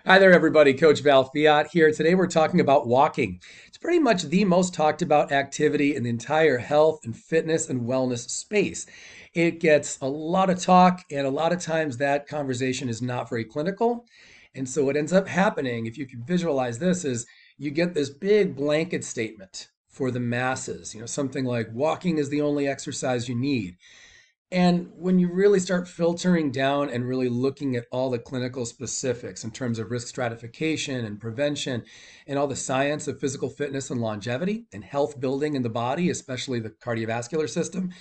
Hi there, everybody. Coach Val here. Today we're talking about walking. It's pretty much the most talked about activity in the entire health and fitness and wellness space. It gets a lot of talk, and a lot of times that conversation is not very clinical. And so what ends up happening, if you can visualize this, is you get this big blanket statement for the masses. Something like walking is the only exercise you need. And when you really start filtering down and really looking at all the clinical specifics in terms of risk stratification and prevention and all the science of physical fitness and longevity and health building in the body, especially the cardiovascular system,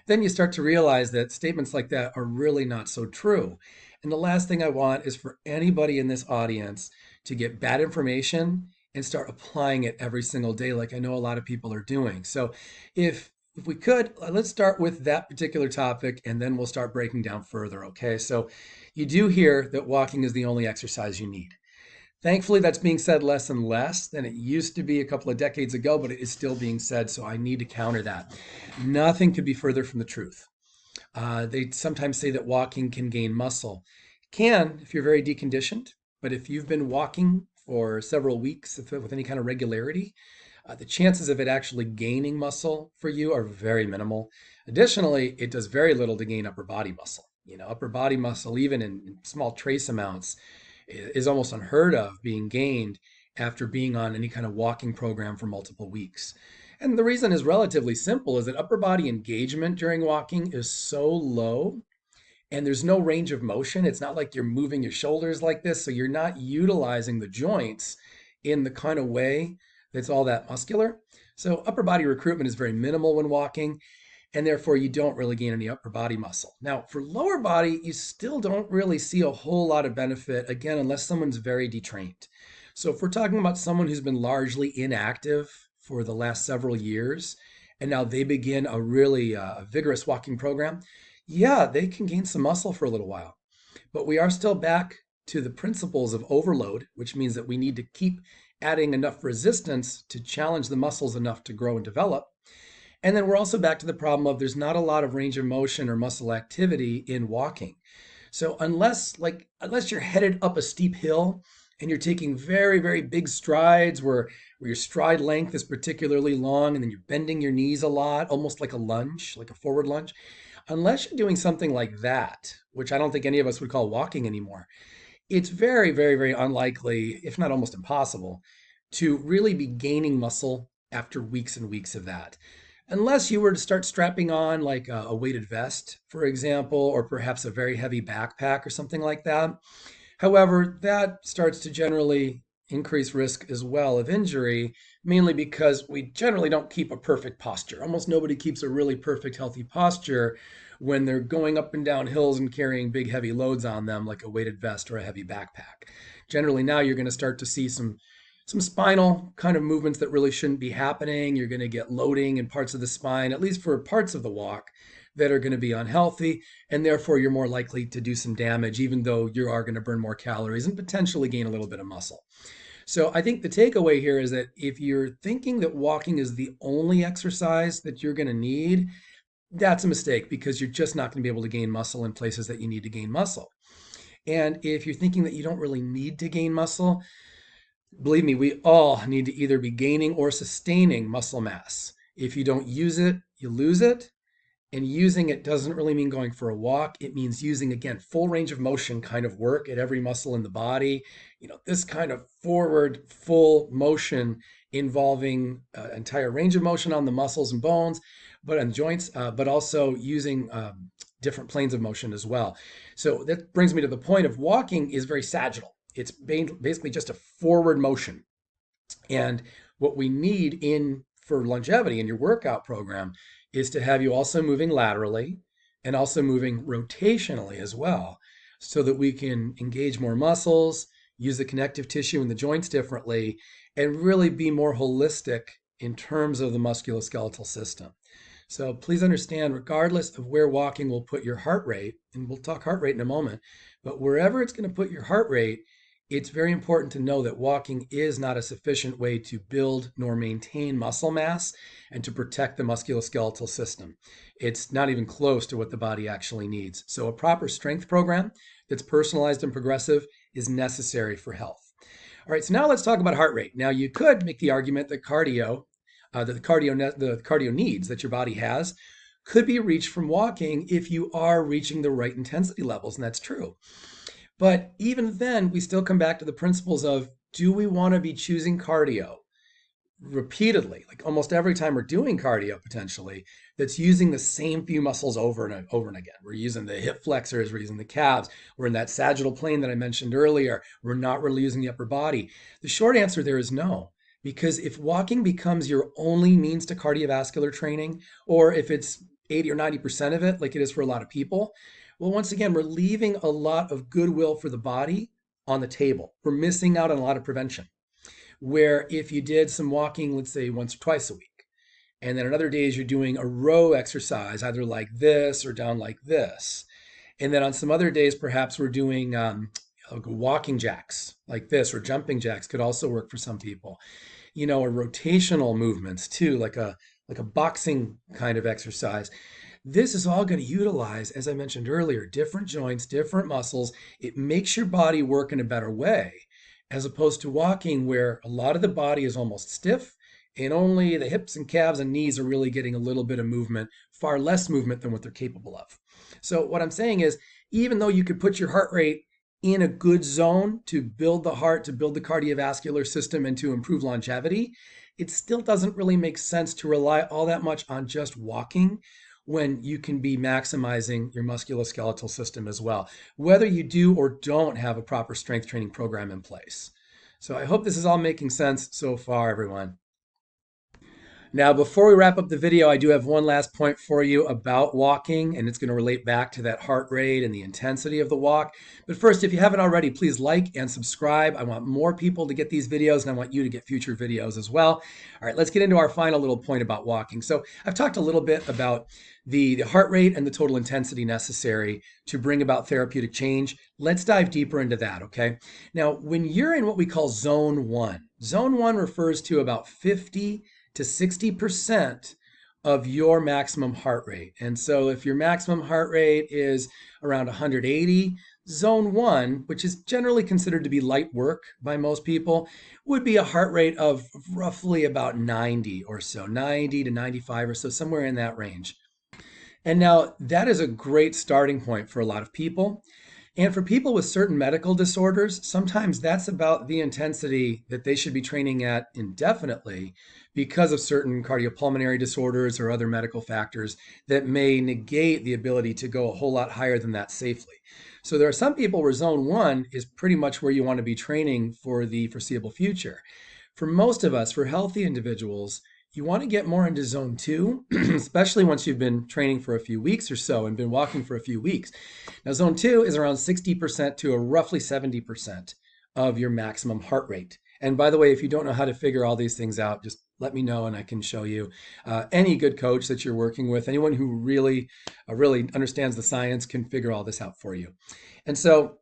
then you start to realize that statements like that are really not so true. And the last thing I want is for anybody in this audience to get bad information and start applying it every single day, like I know a lot of people are doing. So if we could, let's start with that particular topic and then we'll start breaking down further. Okay. So you do hear that walking is the only exercise you need. Thankfully, that's being said less and less than it used to be a couple of decades ago, but it is still being said. So I need to counter that. Nothing could be further from the truth. They sometimes say that walking can gain muscle. It can if you're very deconditioned, but if you've been walking for several weeks with any kind of regularity, the chances of it actually gaining muscle for you are very minimal. Additionally, it does very little to gain upper body muscle. Upper body muscle, even in small trace amounts, is almost unheard of being gained after being on any kind of walking program for multiple weeks. And the reason is relatively simple is that upper body engagement during walking is so low and there's no range of motion. It's not like you're moving your shoulders like this, so you're not utilizing the joints in the kind of way that's all that muscular. So upper body recruitment is very minimal when walking, and therefore you don't really gain any upper body muscle. Now, for lower body, you still don't really see a whole lot of benefit, again, unless someone's very detrained. So if we're talking about someone who's been largely inactive for the last several years, and now they begin a really vigorous walking program, yeah, they can gain some muscle for a little while. But we are still back to the principles of overload, which means that we need to keep adding enough resistance to challenge the muscles enough to grow and develop. And then we're also back to the problem of there's not a lot of range of motion or muscle activity in walking. So unless you're headed up a steep hill and you're taking very, very big strides where your stride length is particularly long and then you're bending your knees a lot, almost like a lunge, like a forward lunge, unless you're doing something like that, which I don't think any of us would call walking anymore, it's very, very, very unlikely, if not almost impossible, to really be gaining muscle after weeks and weeks of that. Unless you were to start strapping on like a weighted vest, for example, or perhaps a very heavy backpack or something like that. However, that starts to generally increase risk as well of injury, mainly because we generally don't keep a perfect posture. Almost nobody keeps a really perfect, healthy posture when they're going up and down hills and carrying big, heavy loads on them, like a weighted vest or a heavy backpack. Generally, now you're going to start to see some spinal kind of movements that really shouldn't be happening. You're going to get loading in parts of the spine, at least for parts of the walk, that are going to be unhealthy. And therefore, you're more likely to do some damage, even though you are going to burn more calories and potentially gain a little bit of muscle. So I think the takeaway here is that if you're thinking that walking is the only exercise that you're going to need, that's a mistake because you're just not going to be able to gain muscle in places that you need to gain muscle. And if you're thinking that you don't really need to gain muscle, believe me, we all need to either be gaining or sustaining muscle mass. If you don't use it, you lose it. And using it doesn't really mean going for a walk. It means using, again, full range of motion kind of work at every muscle in the body. This kind of forward, full motion involving entire range of motion on the muscles and bones, but on joints, but also using different planes of motion as well. So that brings me to the point of walking is very sagittal. It's basically just a forward motion. And what we need in for longevity in your workout program is to have you also moving laterally and also moving rotationally as well, so that we can engage more muscles, use the connective tissue and the joints differently, and really be more holistic in terms of the musculoskeletal system. So please understand, regardless of where walking will put your heart rate, and we'll talk heart rate in a moment, but wherever it's going to put your heart rate, it's very important to know that walking is not a sufficient way to build nor maintain muscle mass and to protect the musculoskeletal system. It's not even close to what the body actually needs. So a proper strength program that's personalized and progressive is necessary for health. All right, so now let's talk about heart rate. Now you could make the argument that the cardio needs that your body has could be reached from walking if you are reaching the right intensity levels, and that's true. But even then, we still come back to the principles of, do we want to be choosing cardio repeatedly, like almost every time we're doing cardio potentially, that's using the same few muscles over and again? We're using the hip flexors, we're using the calves, we're in that sagittal plane that I mentioned earlier, we're not really using the upper body. The short answer there is no. Because if walking becomes your only means to cardiovascular training, or if it's 80 or 90% of it, like it is for a lot of people, well, once again, we're leaving a lot of goodwill for the body on the table. We're missing out on a lot of prevention. Where if you did some walking, let's say once or twice a week, and then on other days you're doing a row exercise, either like this or down like this. And then on some other days, perhaps we're doing like walking jacks like this, or jumping jacks could also work for some people. Or rotational movements too, like a boxing kind of exercise. This is all going to utilize, as I mentioned earlier, different joints, different muscles. It makes your body work in a better way, as opposed to walking where a lot of the body is almost stiff and only the hips and calves and knees are really getting a little bit of movement, far less movement than what they're capable of. So what I'm saying is, even though you could put your heart rate in a good zone to build the heart, to build the cardiovascular system, and to improve longevity, it still doesn't really make sense to rely all that much on just walking when you can be maximizing your musculoskeletal system as well, whether you do or don't have a proper strength training program in place. So I hope this is all making sense so far, everyone. Now, before we wrap up the video, I do have one last point for you about walking, and it's going to relate back to that heart rate and the intensity of the walk. But first, if you haven't already, please like and subscribe. I want more people to get these videos, and I want you to get future videos as well. All right, let's get into our final little point about walking. So I've talked a little bit about the heart rate and the total intensity necessary to bring about therapeutic change. Let's dive deeper into that, okay? Now, when you're in what we call zone one refers to about 50 to 60% of your maximum heart rate. And so if your maximum heart rate is around 180, zone one, which is generally considered to be light work by most people, would be a heart rate of roughly about 90 or so, 90 to 95 or so, somewhere in that range. And now that is a great starting point for a lot of people. And for people with certain medical disorders, sometimes that's about the intensity that they should be training at indefinitely because of certain cardiopulmonary disorders or other medical factors that may negate the ability to go a whole lot higher than that safely. So there are some people where zone one is pretty much where you want to be training for the foreseeable future. For most of us, for healthy individuals, you want to get more into zone two, especially once you've been training for a few weeks or so and been walking for a few weeks. Now, zone two is around 60% to a roughly 70% of your maximum heart rate. And by the way, if you don't know how to figure all these things out, just let me know and I can show you. Any good coach that you're working with, anyone who really understands the science, can figure all this out for you. And so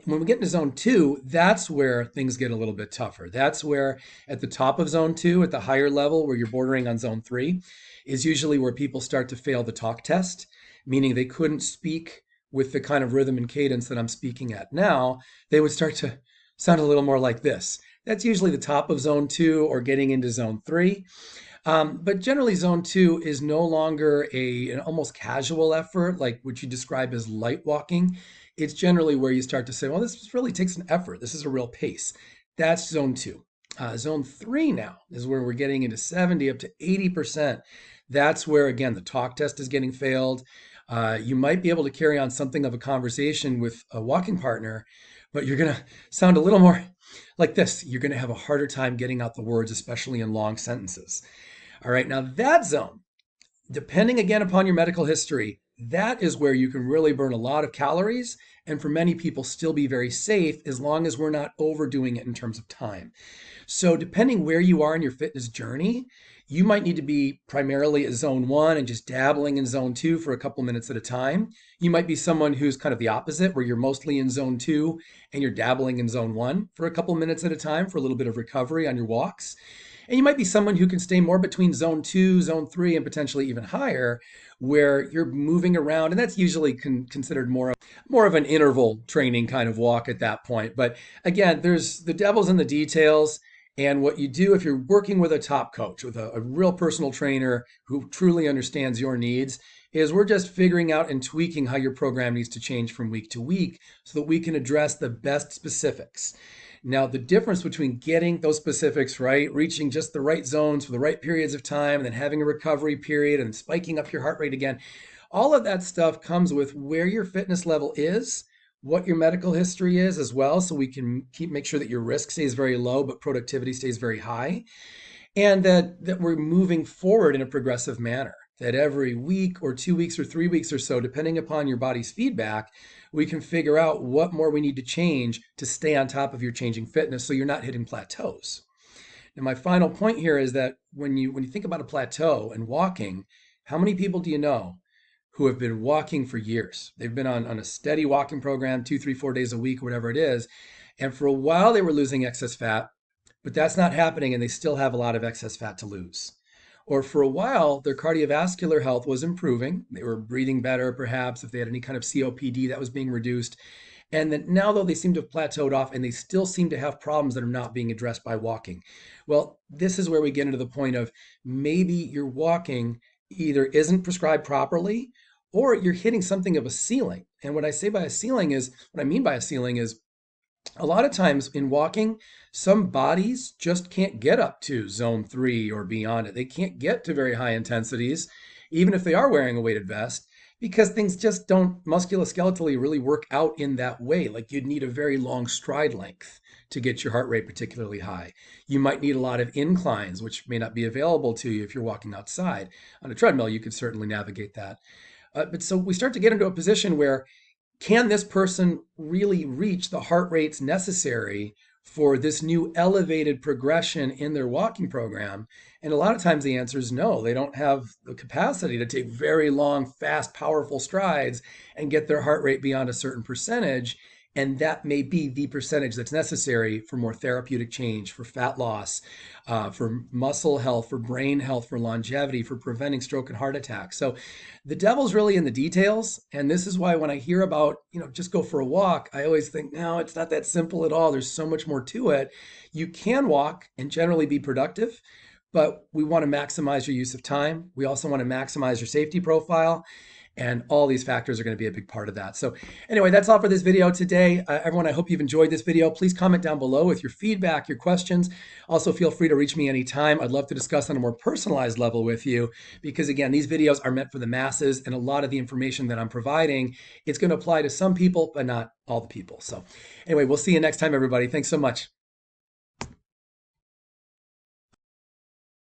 when we get into zone two, that's where things get a little bit tougher. That's where at the top of zone two, at the higher level where you're bordering on zone three, is usually where people start to fail the talk test, meaning they couldn't speak with the kind of rhythm and cadence that I'm speaking at now. They would start to sound a little more like this. That's usually the top of zone two or getting into zone three. But generally, zone two is no longer an almost casual effort, like what you describe as light walking. It's generally where you start to say, well, this really takes an effort. This is a real pace. That's zone two. Zone three now is where we're getting into 70 up to 80%. That's where, again, the talk test is getting failed. You might be able to carry on something of a conversation with a walking partner, but you're going to sound a little more like this. You're going to have a harder time getting out the words, especially in long sentences. All right, now that zone, depending again upon your medical history, that is where you can really burn a lot of calories and for many people still be very safe as long as we're not overdoing it in terms of time. So depending where you are in your fitness journey, you might need to be primarily at zone one and just dabbling in zone two for a couple minutes at a time. You might be someone who's kind of the opposite, where you're mostly in zone two and you're dabbling in zone one for a couple minutes at a time for a little bit of recovery on your walks. And you might be someone who can stay more between zone 2, zone 3, and potentially even higher, where you're moving around. And that's usually considered more of an interval training kind of walk at that point. But again, there's the devil's in the details. And what you do if you're working with a top coach, with a real personal trainer who truly understands your needs, is we're just figuring out and tweaking how your program needs to change from week to week so that we can address the best specifics. Now, the difference between getting those specifics right, reaching just the right zones for the right periods of time, and then having a recovery period and spiking up your heart rate again, all of that stuff comes with where your fitness level is, what your medical history is as well, so we can make sure that your risk stays very low, but productivity stays very high, and that we're moving forward in a progressive manner. That every week or 2 weeks or 3 weeks or so, depending upon your body's feedback, we can figure out what more we need to change to stay on top of your changing fitness so you're not hitting plateaus. And my final point here is that when you think about a plateau and walking, how many people do you know who have been walking for years? They've been on a steady walking program, 2, 3, 4 days a week, whatever it is. And for a while they were losing excess fat, but that's not happening and they still have a lot of excess fat to lose. Or for a while, their cardiovascular health was improving. They were breathing better, perhaps, if they had any kind of COPD that was being reduced. And then now, though, they seem to have plateaued off and they still seem to have problems that are not being addressed by walking. Well, this is where we get into the point of maybe your walking either isn't prescribed properly or you're hitting something of a ceiling. And what I mean by a ceiling is a lot of times in walking, some bodies just can't get up to zone 3 or beyond it. They can't get to very high intensities, even if they are wearing a weighted vest, because things just don't musculoskeletally really work out in that way. Like you'd need a very long stride length to get your heart rate particularly high. You might need a lot of inclines, which may not be available to you if you're walking outside. On a treadmill, you could certainly navigate that. But so we start to get into a position where can this person really reach the heart rates necessary for this new elevated progression in their walking program? And a lot of times the answer is no. They don't have the capacity to take very long, fast, powerful strides and get their heart rate beyond a certain percentage. And that may be the percentage that's necessary for more therapeutic change, for fat loss, for muscle health, for brain health, for longevity, for preventing stroke and heart attacks. So the devil's really in the details. And this is why when I hear about, just go for a walk, I always think, no, it's not that simple at all. There's so much more to it. You can walk and generally be productive, but we want to maximize your use of time. We also want to maximize your safety profile. And all these factors are going to be a big part of that. So anyway, that's all for this video today. Everyone, I hope you've enjoyed this video. Please comment down below with your feedback, your questions. Also, feel free to reach me anytime. I'd love to discuss on a more personalized level with you because, again, these videos are meant for the masses, and a lot of the information that I'm providing, it's going to apply to some people, but not all the people. So anyway, we'll see you next time, everybody. Thanks so much.